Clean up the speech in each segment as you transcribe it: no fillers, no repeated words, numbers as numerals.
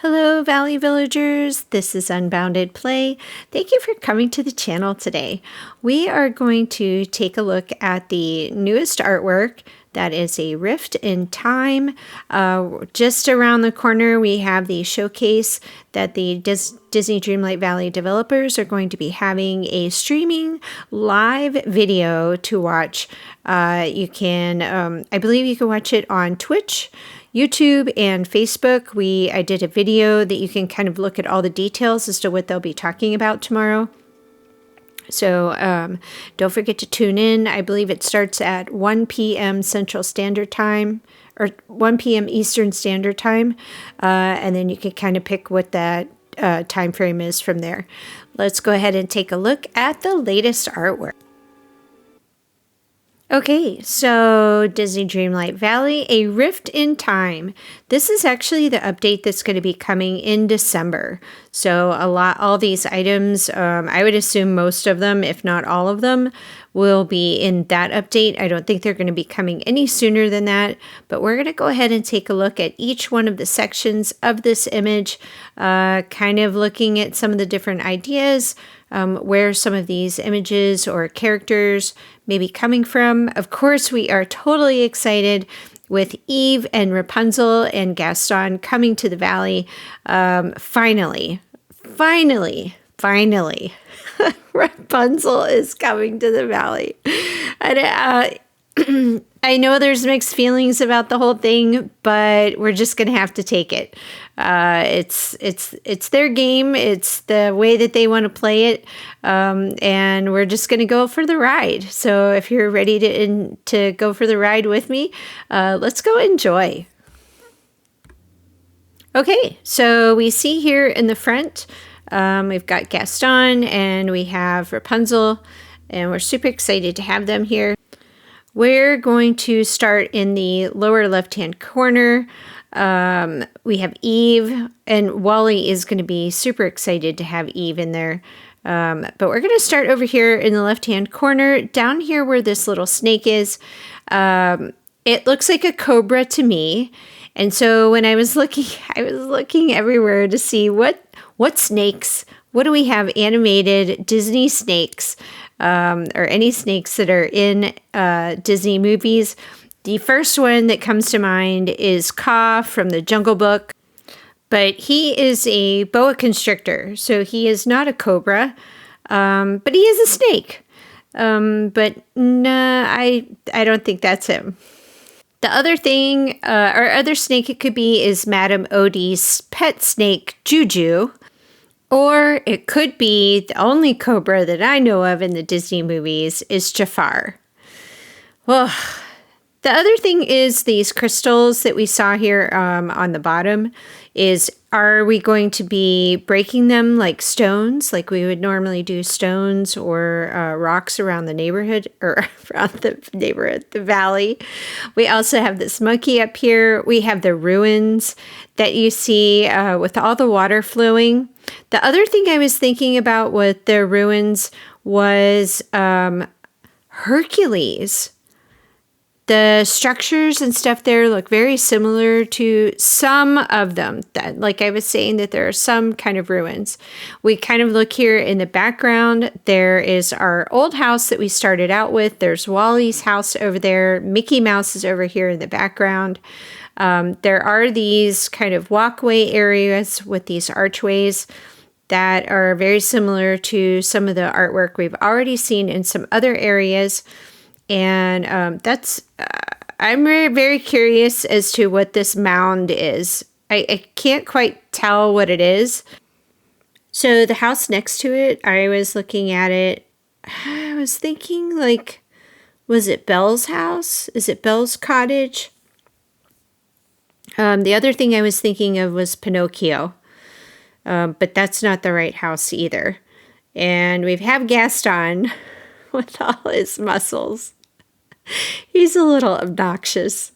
Hello, Valley Villagers. This is Unbounded Play. Thank you for coming to the channel today. We are going to take a look at the newest artwork. That is a Rift in Time. Just around the corner, we have the showcase that the Disney Dreamlight Valley developers are going to be having a streaming live video to watch. You can, I believe you can watch it on Twitch, YouTube, and Facebook. I did a video that you can kind of look at all the details as to what they'll be talking about tomorrow. So don't forget to tune in. I believe it starts at 1 p.m. Central Standard Time, or 1 p.m. Eastern Standard Time, and then you can kind of pick what that time frame is from there. Let's go ahead and take a look at the latest artwork. Okay, so Disney Dreamlight Valley, a Rift in Time. This is actually the update that's going to be coming in December. So all these items, I would assume most of them, if not all of them, will be in that update. I don't think they're going to be coming any sooner than that, but we're going to go ahead and take a look at each one of the sections of this image, kind of looking at some of the different ideas, where some of these images or characters may be coming from. Of course, we are totally excited with Eve and Rapunzel and Gaston coming to the valley. Finally, Rapunzel is coming to the valley. And I know there's mixed feelings about the whole thing, but we're just going to have to take it. It's their game. It's the way that they want to play it. And we're just going to go for the ride. So if you're ready to go for the ride with me, let's go enjoy. Okay, so we see here in the front, we've got Gaston and we have Rapunzel, and we're super excited to have them here. We're going to start in the lower left-hand corner. We have Eve, and Wally is going to be super excited to have Eve in there. But we're going to start over here in the left-hand corner, down here where this little snake is. It looks like a cobra to me. And so when I was looking everywhere to see what snakes, what do we have animated Disney snakes, or any snakes that are in Disney movies. The first one that comes to mind is Kaa from the Jungle Book, but he is a boa constrictor, so he is not a cobra, but he is a snake. But no, I don't think that's him. The other thing, or other snake it could be, is Madame Odie's pet snake, Juju. Or it could be the only cobra that I know of in the Disney movies is Jafar. Well, the other thing is these crystals that we saw here on the bottom are we going to be breaking them like stones, like we would normally do stones or rocks around the neighborhood, or around the valley. We also have this monkey up here. We have the ruins that you see with all the water flowing. The other thing I was thinking about with the ruins was Hercules. The structures and stuff there look very similar to some of them. Like I was saying, that there are some kind of ruins. We kind of look here in the background. There is our old house that we started out with. There's Wally's house over there. Mickey Mouse is over here in the background. There are these kind of walkway areas with these archways that are very similar to some of the artwork we've already seen in some other areas. And I'm very, very curious as to what this mound is. I can't quite tell what it is. So the house next to it, I was looking at it. I was thinking, like, was it Belle's house? Is it Belle's cottage? The other thing I was thinking of was Pinocchio. But that's not the right house either. And we have Gaston with all his muscles. He's a little obnoxious.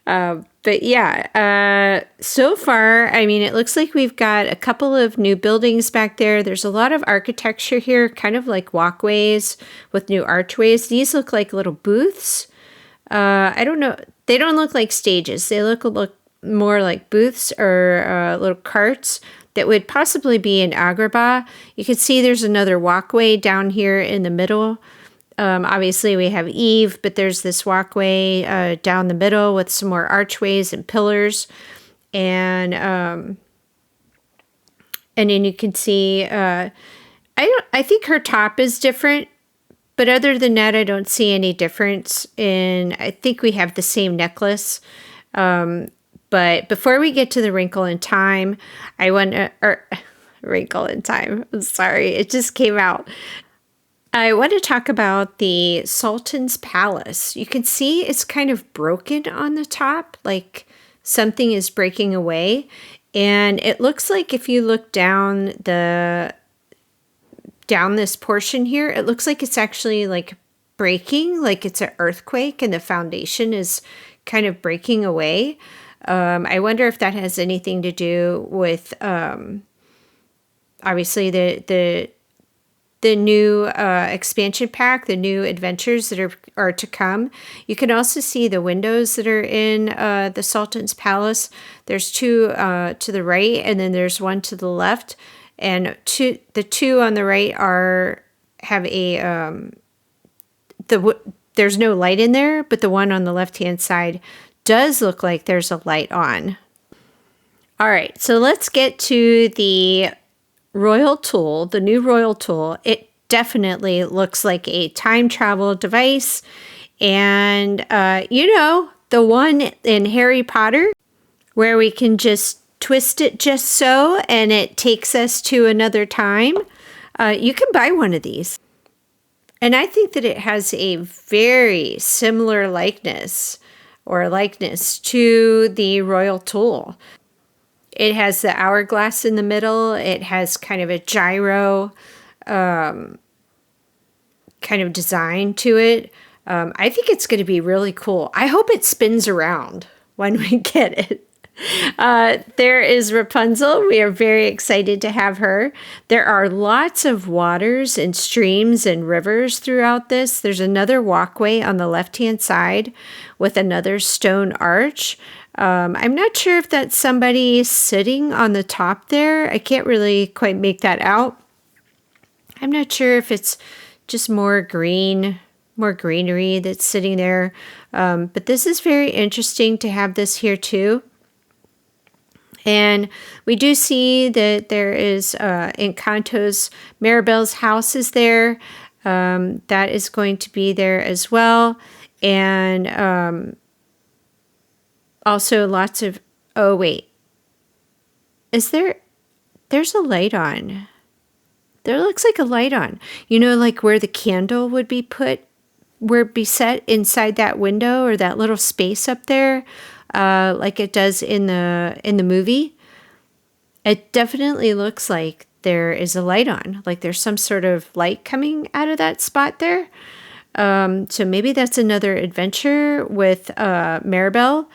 But yeah, so far, I mean, it looks like we've got a couple of new buildings back there. There's a lot of architecture here, kind of like walkways with new archways. These look like little booths. I don't know. They don't look like stages. They look more like booths or little carts that would possibly be in Agrabah. You can see there's another walkway down here in the middle. Obviously, we have Eve, but there's this walkway down the middle with some more archways and pillars. And then you can see, I think her top is different, but other than that, I don't see any difference. I think we have the same necklace. But before we get to the wrinkle in time, wrinkle in time, I'm sorry, it just came out. I want to talk about the Sultan's Palace. You can see it's kind of broken on the top, like something is breaking away. And it looks like if you look down this portion here, it looks like it's actually like breaking, like it's an earthquake and the foundation is kind of breaking away. I wonder if that has anything to do with obviously the new expansion pack, the new adventures that are to come. You can also see the windows that are in the Sultan's Palace. There's two to the right, and then there's one to the left. And the two on the right have a there's no light in there, but the one on the left-hand side does look like there's a light on. All right, so let's get to the Royal Tool, the new Royal Tool. It definitely looks like a time travel device. And, the one in Harry Potter where we can just twist it just so and it takes us to another time. You can buy one of these. And I think that it has a very similar likeness to the Royal Tool. It has the hourglass in the middle. It has kind of a gyro kind of design to it. I think it's going to be really cool. I hope it spins around when we get it. There is Rapunzel. We are very excited to have her. There are lots of waters and streams and rivers throughout this. There's another walkway on the left-hand side with another stone arch. I'm not sure if that's somebody sitting on the top there. I can't really quite make that out. I'm not sure if it's just more greenery that's sitting there. But this is very interesting to have this here too. And we do see that there is Encanto's Mirabel's house is there. That is going to be there as well. And also lots of, oh wait, there's a light on. There looks like a light on. Like where the candle would be set inside that window or that little space up there. Like it does in the movie. It definitely looks like there is a light on, like there's some sort of light coming out of that spot there. So maybe that's another adventure with Mirabel.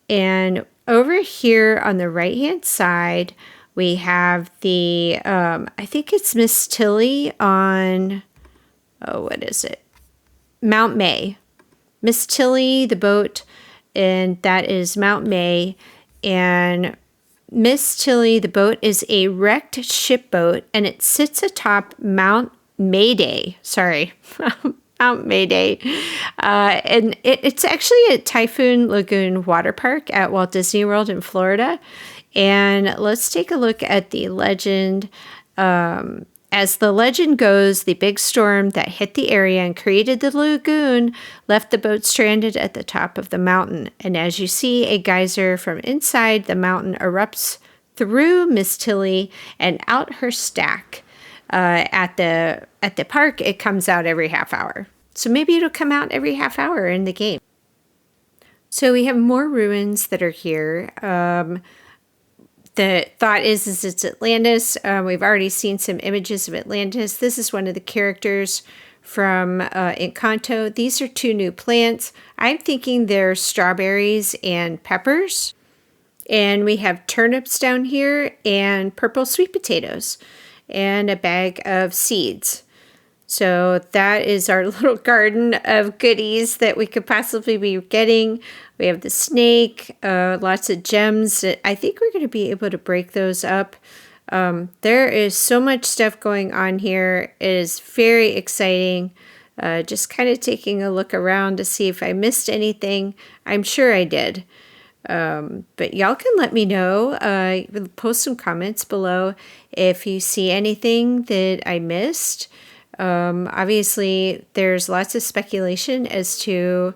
And over here on the right-hand side, we have the, I think it's Miss Tilly on, what is it? Mount May. Miss Tilly, the boat, and that is Mount May. And Miss Tilly, the boat, is a wrecked shipboat, and it sits atop Mount Mayday. Sorry, Mount Mayday. And it's actually at Typhoon Lagoon Water Park at Walt Disney World in Florida. And let's take a look at the legend. As the legend goes, the big storm that hit the area and created the lagoon left the boat stranded at the top of the mountain. And as you see, a geyser from inside the mountain erupts through Miss Tilly and out her stack. At the park, it comes out every half hour. So maybe it'll come out every half hour in the game. So we have more ruins that are here. The thought is it's Atlantis. We've already seen some images of Atlantis. This is one of the characters from Encanto. These are two new plants. I'm thinking they're strawberries and peppers. And we have turnips down here and purple sweet potatoes and a bag of seeds. So that is our little garden of goodies that we could possibly be getting. We have the snake, lots of gems. I think we're going to be able to break those up. There is so much stuff going on here. It is very exciting. Just kind of taking a look around to see if I missed anything. I'm sure I did. But y'all can let me know, post some comments below if you see anything that I missed. Obviously, there's lots of speculation as to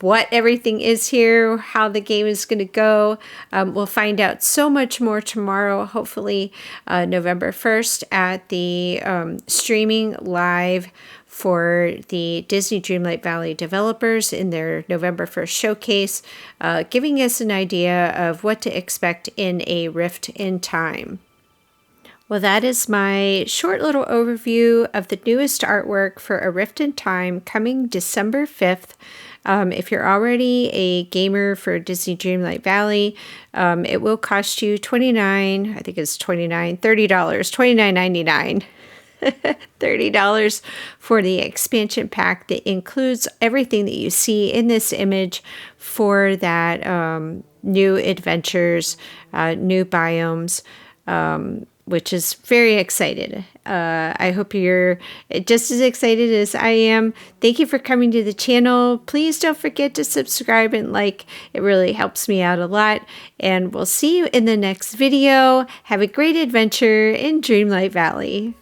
what everything is here, how the game is going to go. We'll find out so much more tomorrow, hopefully November 1st at the streaming live for the Disney Dreamlight Valley developers in their November 1st showcase, giving us an idea of what to expect in A Rift in Time. Well, that is my short little overview of the newest artwork for A Rift in Time coming December 5th. If you're already a gamer for Disney Dreamlight Valley, it will cost you $29.99, $30 for the expansion pack that includes everything that you see in this image for that new adventures, new biomes, which is very excited. I hope you're just as excited as I am. Thank you for coming to the channel. Please don't forget to subscribe and like. It really helps me out a lot. And we'll see you in the next video. Have a great adventure in Dreamlight Valley.